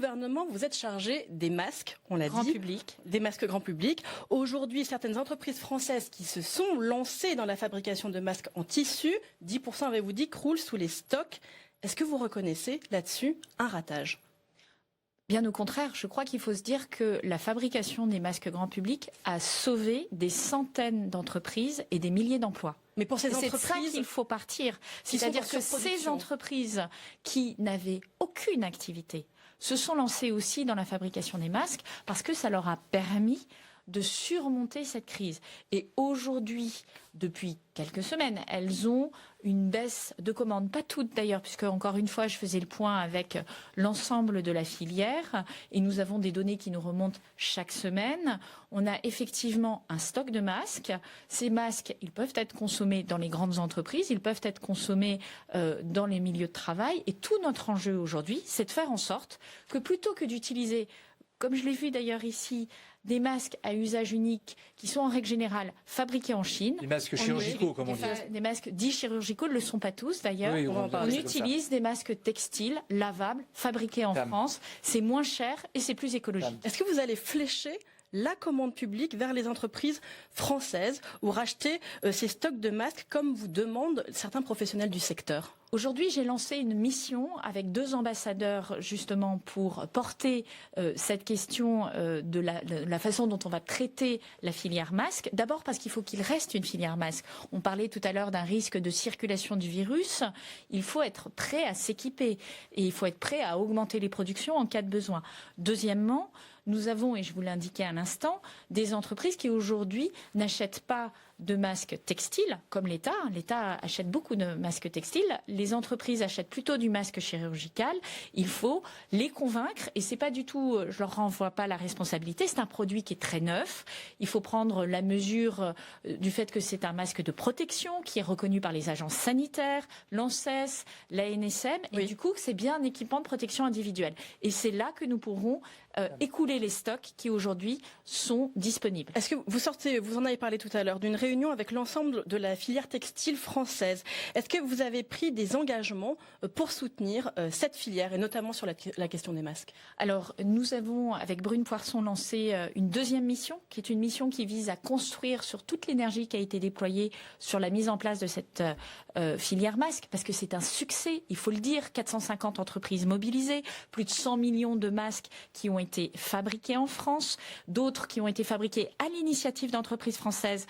gouvernement, vous êtes chargé des masques, on l'a dit. Grand public. Des masques grand public. Aujourd'hui, certaines entreprises françaises qui se sont lancées dans la fabrication de masques en tissu, 10% avez-vous dit, croulent sous les stocks. Est-ce que vous reconnaissez là-dessus un ratage ? Bien au contraire, je crois qu'il faut se dire que la fabrication des masques grand public a sauvé des centaines d'entreprises et des milliers d'emplois. Mais pour ces entreprises, c'est ça qu'il faut partir. C'est-à-dire que ces entreprises qui n'avaient aucune activité se sont lancées aussi dans la fabrication des masques parce que ça leur a permis de surmonter cette crise. Et aujourd'hui, depuis quelques semaines, elles ont une baisse de commandes. Pas toutes d'ailleurs, puisque encore une fois, je faisais le point avec l'ensemble de la filière et nous avons des données qui nous remontent chaque semaine. On a effectivement un stock de masques. Ces masques, ils peuvent être consommés dans les grandes entreprises, ils peuvent être consommés dans les milieux de travail. Et tout notre enjeu aujourd'hui, c'est de faire en sorte que plutôt que d'utiliser, comme je l'ai vu d'ailleurs ici, des masques à usage unique qui sont en règle générale fabriqués en Chine. Des masques chirurgicaux, comme on dit. Des masques dits chirurgicaux ne le sont pas tous d'ailleurs. Oui, on utilise des masques textiles, lavables, fabriqués en France. C'est moins cher et c'est plus écologique. Est-ce que vous allez flécher la commande publique vers les entreprises françaises ou racheter ces stocks de masques comme vous demandent certains professionnels du secteur ? Aujourd'hui, j'ai lancé une mission avec 2 ambassadeurs justement pour porter cette question de la façon dont on va traiter la filière masque. D'abord parce qu'il faut qu'il reste une filière masque. On parlait tout à l'heure d'un risque de circulation du virus. Il faut être prêt à s'équiper et il faut être prêt à augmenter les productions en cas de besoin. Deuxièmement, nous avons, et je vous l'indiquais à l'instant, des entreprises qui aujourd'hui n'achètent pas de masques textiles, comme l'État. L'État achète beaucoup de masques textiles. Les entreprises achètent plutôt du masque chirurgical. Il faut les convaincre, et c'est pas du tout, je leur renvoie pas la responsabilité, c'est un produit qui est très neuf. Il faut prendre la mesure du fait que c'est un masque de protection qui est reconnu par les agences sanitaires, l'ANSES, l'ANSM, et du coup, c'est bien un équipement de protection individuelle. Et c'est là que nous pourrons écouler les stocks qui aujourd'hui sont disponibles. Est-ce que vous en avez parlé tout à l'heure, d'une réunion avec l'ensemble de la filière textile française. Est-ce que vous avez pris des engagements pour soutenir cette filière et notamment sur la question des masques ? Alors, nous avons, avec Brune Poirson, lancé une deuxième mission, qui est une mission qui vise à construire sur toute l'énergie qui a été déployée sur la mise en place de cette filière masque, parce que c'est un succès, il faut le dire, 450 entreprises mobilisées, plus de 100 millions de masques qui ont été fabriqués en France, d'autres qui ont été fabriqués à l'initiative d'entreprises françaises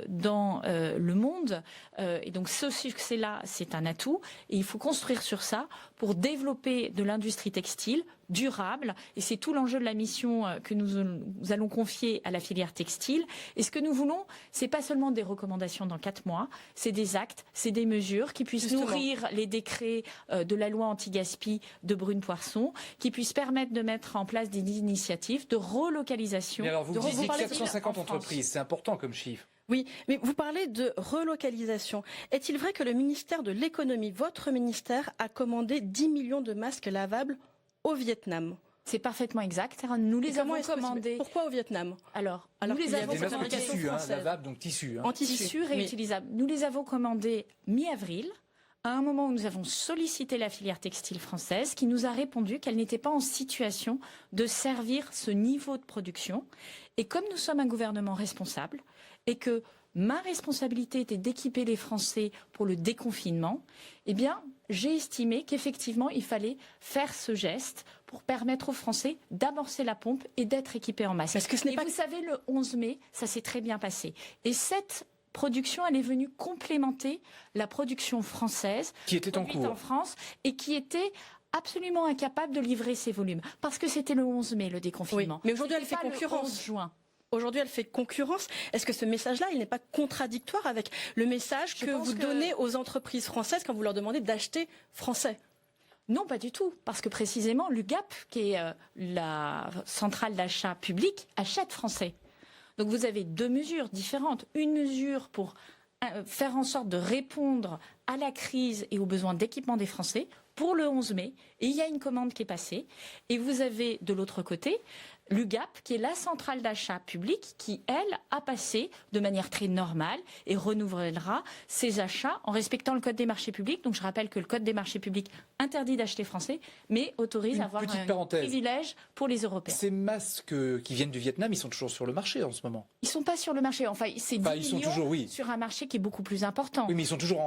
dans le monde. Et donc ce succès-là, c'est un atout. Et il faut construire sur ça pour développer de l'industrie textile durable. Et c'est tout l'enjeu de la mission que nous allons confier à la filière textile. Et ce que nous voulons, c'est pas seulement des recommandations dans 4 mois, c'est des actes, c'est des mesures qui puissent nourrir les décrets de la loi anti-gaspi de Brune Poirson, qui puissent permettre de mettre en place des initiatives de relocalisation. Mais alors vous disiez 450 entreprises, c'est important comme chiffre. Oui, mais vous parlez de relocalisation. Est-il vrai que le ministère de l'économie, votre ministère, a commandé 10 millions de masques lavables au Vietnam ? C'est parfaitement exact. Nous les avons commandés. Pourquoi au Vietnam ? Alors nous les avons des masques tissus, lavables, donc tissus. En tissu réutilisable. Nous les avons commandés mi-avril, à un moment où nous avons sollicité la filière textile française, qui nous a répondu qu'elle n'était pas en situation de servir ce niveau de production. Et comme nous sommes un gouvernement responsable, et que ma responsabilité était d'équiper les Français pour le déconfinement, eh bien, j'ai estimé qu'effectivement, il fallait faire ce geste pour permettre aux Français d'amorcer la pompe et d'être équipés en masque. Vous savez, le 11 mai, ça s'est très bien passé. Et cette production, elle est venue complémenter la production française qui était en cours en France et qui était absolument incapable de livrer ses volumes. Parce que c'était le 11 mai, le déconfinement. Oui, mais aujourd'hui, elle fait concurrence. Le 11 juin. Aujourd'hui, elle fait concurrence. Est-ce que ce message-là, il n'est pas contradictoire avec le message que vous donnez aux entreprises françaises quand vous leur demandez d'acheter français ? Non, pas du tout. Parce que précisément, l'UGAP, qui est la centrale d'achat public, achète français. Donc vous avez 2 mesures différentes. Une mesure pour faire en sorte de répondre à la crise et aux besoins d'équipement des Français pour le 11 mai. Et il y a une commande qui est passée. Et vous avez, de l'autre côté, l'UGAP, qui est la centrale d'achat public, qui, elle, a passé de manière très normale et renouvellera ses achats en respectant le Code des marchés publics. Donc je rappelle que le Code des marchés publics interdit d'acheter français, mais autorise à avoir un privilège pour les Européens. Ces masques qui viennent du Vietnam, ils sont toujours sur le marché en ce moment? Ils ne sont pas sur le marché. Enfin, c'est 10 ils sont millions toujours, sur un marché qui est beaucoup plus important. Oui, mais ils sont toujours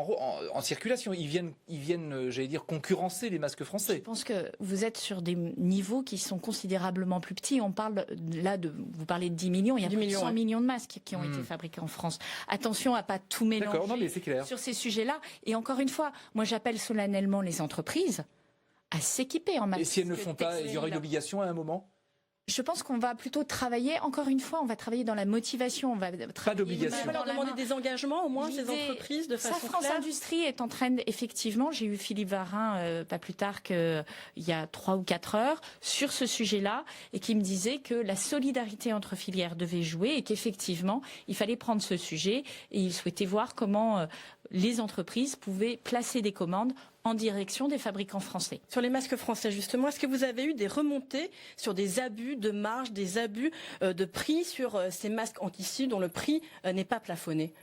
en circulation. Ils viennent, j'allais dire, concurrencer les masques français. Je pense que vous êtes sur des niveaux qui sont considérablement plus petits. On parle là vous parlez de 10 millions. Il y a plus de 100 millions de masques qui ont été fabriqués en France. Attention à pas tout mélanger sur ces sujets-là. Et encore une fois, moi j'appelle solennellement les entreprises à s'équiper en masques. Et si elles ne font pas, il y aura une obligation à un moment? Je pense qu'on va plutôt travailler, encore une fois, on va travailler dans la motivation. On va pas d'obligation. On va leur demander des engagements, au moins, ces entreprises, de façon France claire. Industrie est en train, effectivement, j'ai eu Philippe Varin pas plus tard qu'il y a 3 ou 4 heures sur ce sujet-là, et qui me disait que la solidarité entre filières devait jouer et qu'effectivement, il fallait prendre ce sujet et il souhaitait voir comment les entreprises pouvaient placer des commandes en direction des fabricants français. Sur les masques français, justement, est-ce que vous avez eu des remontées sur des abus de marge, des abus de prix sur ces masques en tissu dont le prix n'est pas plafonné?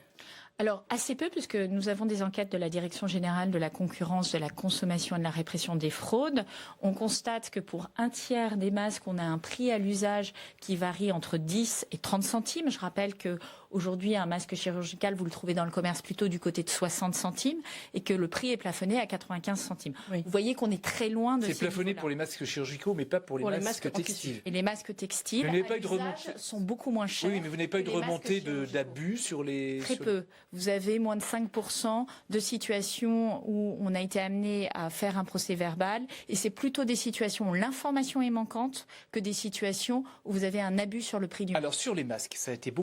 Alors, assez peu, puisque nous avons des enquêtes de la Direction générale de la concurrence, de la consommation et de la répression des fraudes. On constate que pour un tiers des masques, on a un prix à l'usage qui varie entre 10 et 30 centimes. Je rappelle que aujourd'hui, un masque chirurgical, vous le trouvez dans le commerce plutôt du côté de 60 centimes et que le prix est plafonné à 95 centimes. Oui. Vous voyez qu'on est très loin de ces C'est plafonné pour les masques chirurgicaux, mais pas pour les masques textiles. Et les masques textiles, à l'usage, sont beaucoup moins chers. Oui, mais vous n'avez pas eu de remontée d'abus sur les... Très peu. Vous avez moins de 5% de situations où on a été amené à faire un procès verbal. Et c'est plutôt des situations où l'information est manquante que des situations où vous avez un abus sur le prix du masque. Alors sur les masques, ça a été beaucoup